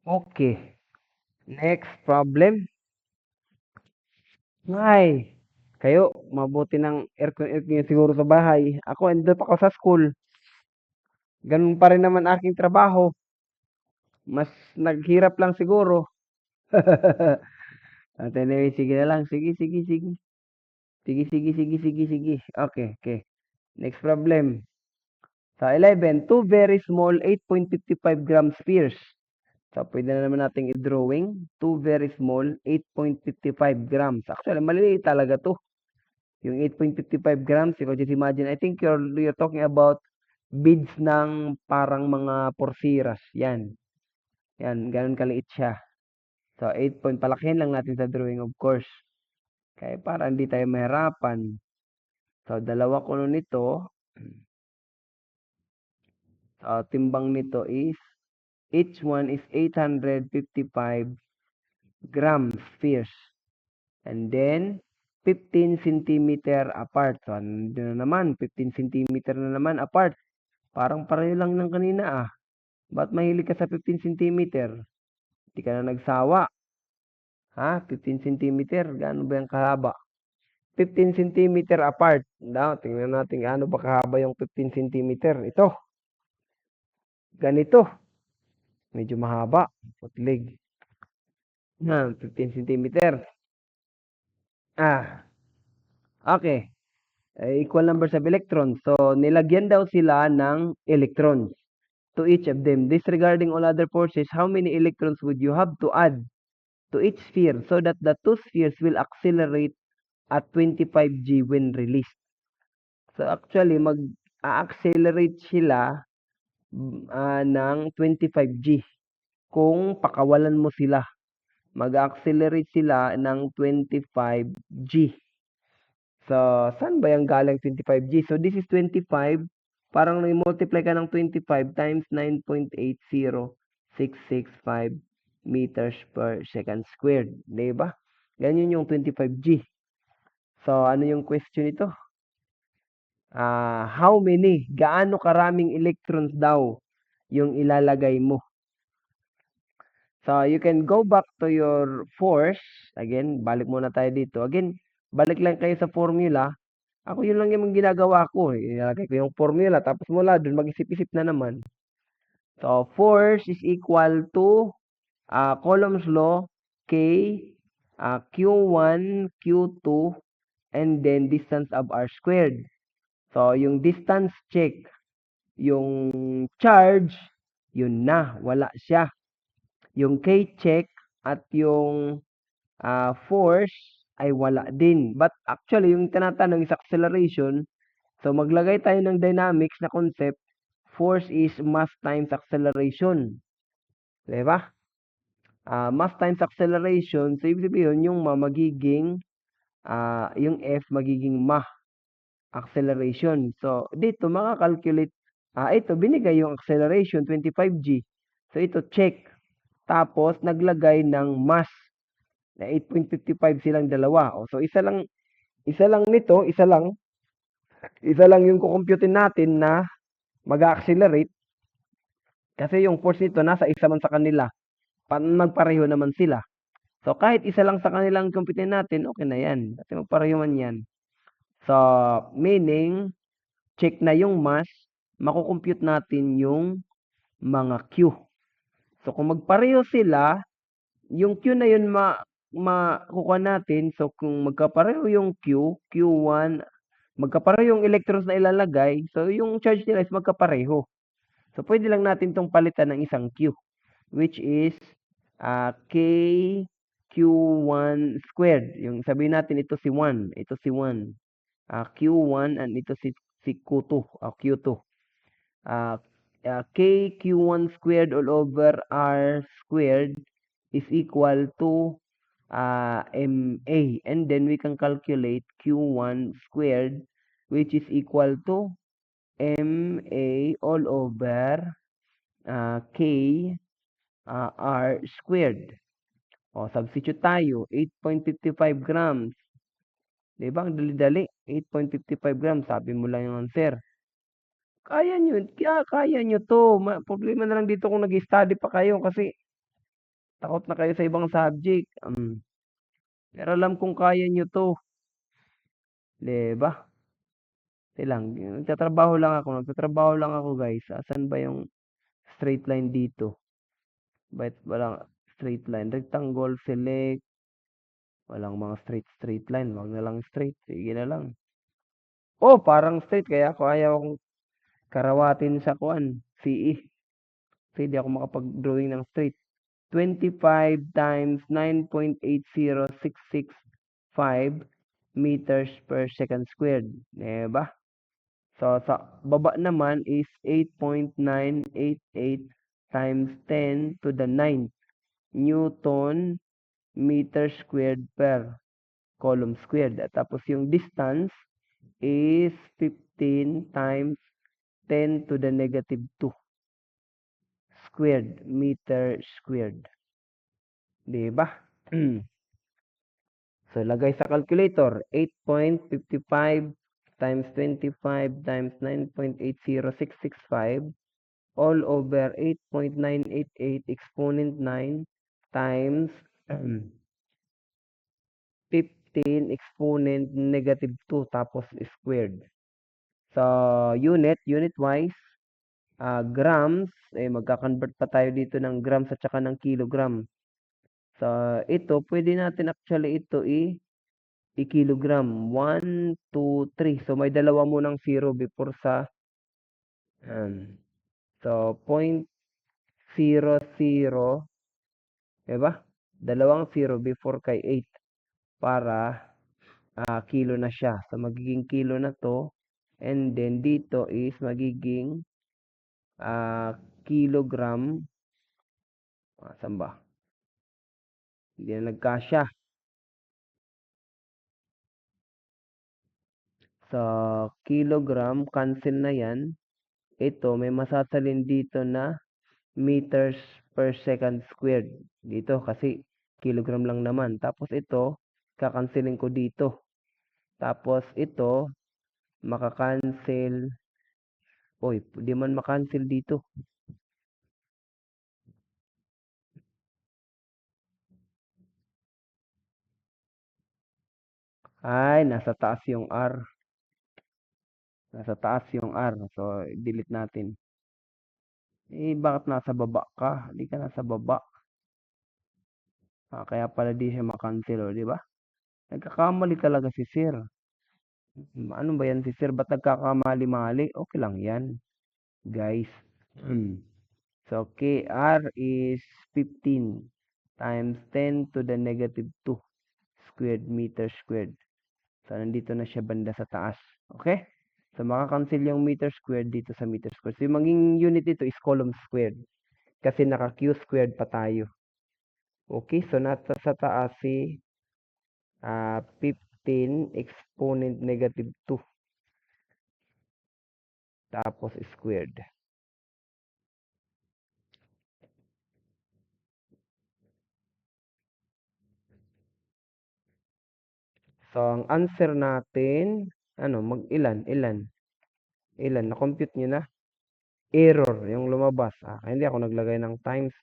Okay. Next problem. Ay, kayo, mabuti ng aircon siguro sa bahay. Ako, andun ako sa school. Ganun pa rin naman aking trabaho. Mas naghirap lang siguro. At anyway, sige na lang. Sige, sige, sige. Sige, sige, sige, sige, sige. Okay, okay. Next problem. Sa 11, two very small 8.55 gram spheres. So, pwede na naman nating i-drawing. Two very small 8.55 grams. Actually, maliliit talaga to. Yung 8.55 grams, you can just imagine. I think you're talking about beads ng parang mga porsiras. Yan. Yan, ganun kaliit siya. So, 8 point, palakihin lang natin sa drawing, of course. Kaya para hindi tayo mahirapan. So, dalawa kuno nito. So, timbang nito is, each one is 855 grams spheres. And then, 15 centimeter apart. So, ano na naman, 15 centimeter na naman apart. Parang pareho lang ng kanina ah. Ba't mahilig ka sa 15 centimeter? Hindi ka na nagsawa. Ha? 15 centimeter? Gaano ba yung kahaba? 15 centimeter apart. Tingnan natin gaano ba kahaba yung 15 centimeter. Ito. Ganito. Medyo mahaba. Putlig. 15 centimeter. Ah. Okay. Equal numbers of electrons. So, nilagyan daw sila ng electrons to each of them. Disregarding all other forces, how many electrons would you have to add to each sphere so that the two spheres will accelerate at 25G when released? So actually, mag-accelerate sila ng 25G kung pakawalan mo sila. Mag-accelerate sila ng 25G. So, saan ba yung galing 25G? So, this is 25. Parang i-multiply ka ng 25 times 9.80665 meters per second squared. Diba? Ganyan yung 25G. So, ano yung question ito? How many? Gaano karaming electrons daw yung ilalagay mo? So, you can go back to your force. Again, balik muna tayo dito. Again, balik lang kayo sa formula. Ako yun lang yung ginagawa ko. Ilalagay ko yung formula. Tapos mula dun, mag-isip-isip na naman. So, force is equal to Coulomb's law, K, Q1, Q2, and then distance of R squared. So, yung distance check, yung charge, yun na, wala siya. Yung K check at yung force ay wala din. But actually, yung tinatanong is acceleration. So, maglagay tayo ng dynamics na concept. Force is mass times acceleration. Diba? Mass times acceleration. So, ibig sabihin, yung magiging, yung F magiging ma acceleration. So, dito, makakalculate. Ito, binigay yung acceleration, 25G. So, ito, check. Tapos, naglagay ng mass na 8.55 silang dalawa. So, isa lang nito, isa lang yung kukumputin natin na mag-accelerate kasi yung force nito nasa isa man sa kanila. Magpareho naman sila. So, kahit isa lang sa kanilang kumputin natin, okay na yan. Kasi magpareho man yan. So, meaning, check na yung mass, makukompute natin yung mga Q. So, kung magpareho sila, yung Q na yun makukuha natin. So, kung magkapareho yung Q, Q1, magkapareho yung electrons na ilalagay, so yung charge nila is magkapareho. So, pwede lang natin itong palitan ng isang Q, which is K Q1 squared. Yung sabihin natin ito si 1, ito si 1. Q1 and ito si Q2, Q2. K Q1 squared all over R squared is equal to MA. And then we can calculate Q1 squared, which is equal to MA all over K R squared. O, substitute tayo. 8.55 grams. Diba? Ang dali-dali. 8.55 grams. Sabi mo lang yung answer. Kaya nyo. Kaya nyo to. Problema na lang dito kung nag-study pa kayo kasi Takot na kayo sa ibang subject. Pero alam kong kaya nyo 'to, 'di ba? Lang, nagtatrabaho lang ako guys. Asan ba yung straight line dito? Bakit walang straight line? Rectangle, select. Walang mga straight line. Wag na lang straight. Sige na lang. Oh, parang straight. Kaya ako ayaw akong karawatin sa kuan. CE. Kasi di ako makapag-drawing ng straight. 25 times 9.80665 meters per second squared. Diba? So, sa baba naman is 8.988 times 10 to the 9 Newton meter squared per column squared. At tapos yung distance is 15 times 10 to the negative 2 squared meter squared. Diba? So, lagay sa calculator, 8.55 times 25 times 9.80665 all over 8.988 exponent 9 times 15 exponent negative 2 tapos squared. So, unit wise, grams, magka-convert pa tayo dito ng grams at saka ng kilogram. So, ito, pwede natin actually ito i-kilogram. 1, 2, 3. So, may dalawa munang 0 before sa, so, 0.00, diba? Dalawang 0 before kay 8 para kilo na siya. So, magiging kilo na to. And then, dito is magiging kilogram. Saan ba? Hindi na nagkasya. Sa kilogram, cancel na yan. Ito, may masasalin dito na meters per second squared. Dito, kasi kilogram lang naman. Tapos ito, kakancelin ko dito. Tapos ito, makakancel. Oy, di man makancel dito. Ay, nasa taas yung R. Nasa taas yung R. So, delete natin. Bakit nasa baba ka? Hindi ka nasa baba. Kaya pala di siya makancel, di ba? Nagkakamali talaga si Sir. Ano ba yan si Sir? Ba't nagkakamali-mali? Okay lang yan, guys. So, KR is 15 times 10 to the negative 2 squared meter squared. So, nandito na siya banda sa taas. Okay? So, makakancel yung meter squared dito sa meter squared. So, yung maging unit dito is column squared. Kasi naka-Q squared pa tayo. Okay? So, nasa sa taas si 15 exponent negative 2. Tapos squared. So, ang answer natin, ilan? Ilan? Na-compute nyo na? Error, yung lumabas. Hindi ako naglagay ng times.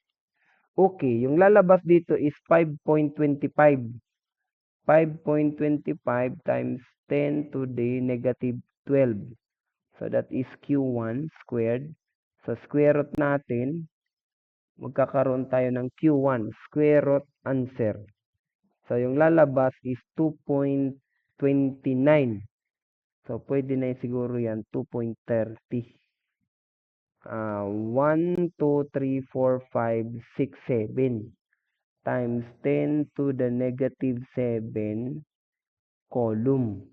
Okay, yung lalabas dito is 5.25. 5.25 times 10 to the negative 12. So, that is Q1 squared. So, square root natin, magkakaroon tayo ng Q1, square root answer. So, yung lalabas is 2.29. So, pwede na siguro yan, 2.30. 1, 2, 3, 4, 5, 6, 7 times 10 to the negative 7 column.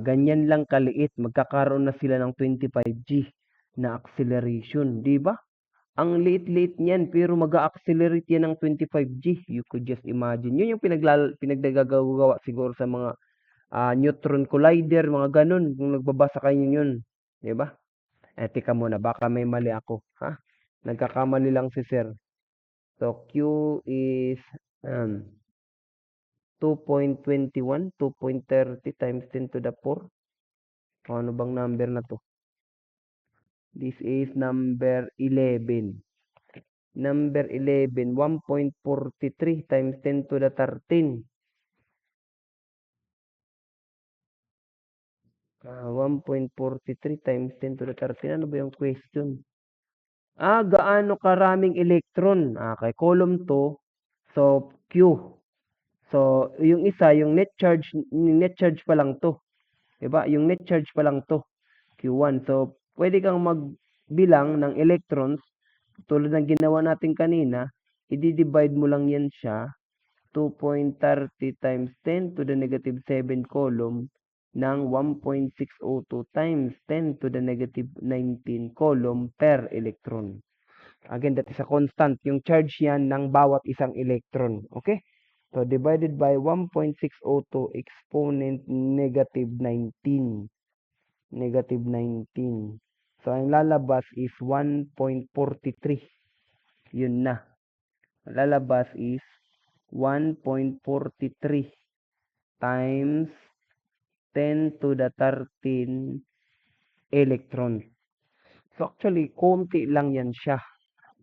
Ganyan lang kaliit. Magkakaroon na sila ng 25G na acceleration. Di ba? Ang liit-liit niyan, pero mag-accelerate yan ng 25G. You could just imagine. Yun yung pinagdagagawa siguro sa mga neutron collider, mga ganun. Kung nagbabasa kayo yun. Di ba? Tika muna, baka may mali ako. Nagkakamali lang si Sir. So, Q is 2.21, 2.30 times 10 to the 4. Ano bang number na to? This is number 11. Number 11, 1.43 times 10 to the 13. 1.43 times 10 to the 13. Ano ba yung question? Gaano karaming electron? Okay, column 2. So, Q. So, yung isa, yung net charge pa lang to. Diba? Yung net charge pa lang to. Q1. So, pwede kang magbilang ng electrons tulad ng ginawa natin kanina. I-divide mo lang yan siya. 2.30 times 10 to the negative 7 column ng 1.602 times 10 to the negative 19 column per electron. Again, that is a constant. Yung charge yan ng bawat isang electron. Okay? So, divided by 1.602 exponent negative 19. Negative 19. So, ang lalabas is 1.43. Yun na. Ang lalabas is 1.43 times 10 to the 13 electron. So, actually, konti lang yan siya.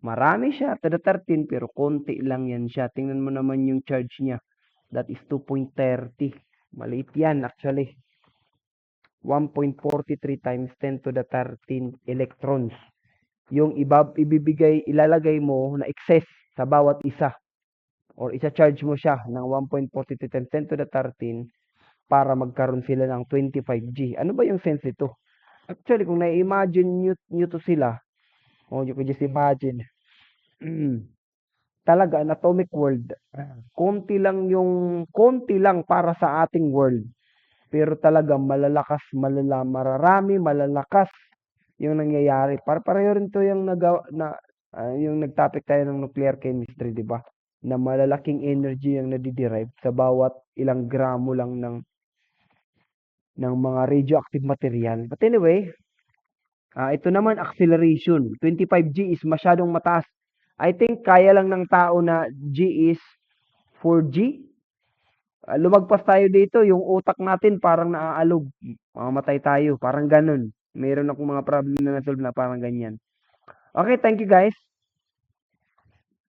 Marami siya to the 13 pero konti lang yan siya. Tingnan mo naman yung charge niya. That is 2.30. Maliit yan actually. 1.43 times 10 to the 13 electrons. Yung ilalagay mo na excess sa bawat isa. Or isa-charge mo siya ng 1.43 times 10 to the 13 para magkaroon sila ng 25G. Ano ba yung sense nito? Actually, kung na-imagine nyo to sila, you can just imagine, talaga, an atomic world, konti lang para sa ating world. Pero talaga, mararami, malalakas yung nangyayari. Pareho rin to yung yung nag-topic tayo ng nuclear chemistry, di ba? Na malalaking energy yung nadiderive sa bawat ilang gramo lang ng mga radioactive material. But anyway, ito naman acceleration. 25G is masyadong mataas. I think kaya lang ng tao na G is 4G. Lumagpas tayo dito, yung utak natin parang naaalog. Mamamatay tayo, parang ganun. Meron akong mga problem na nasolve na parang ganyan. Okay, thank you guys.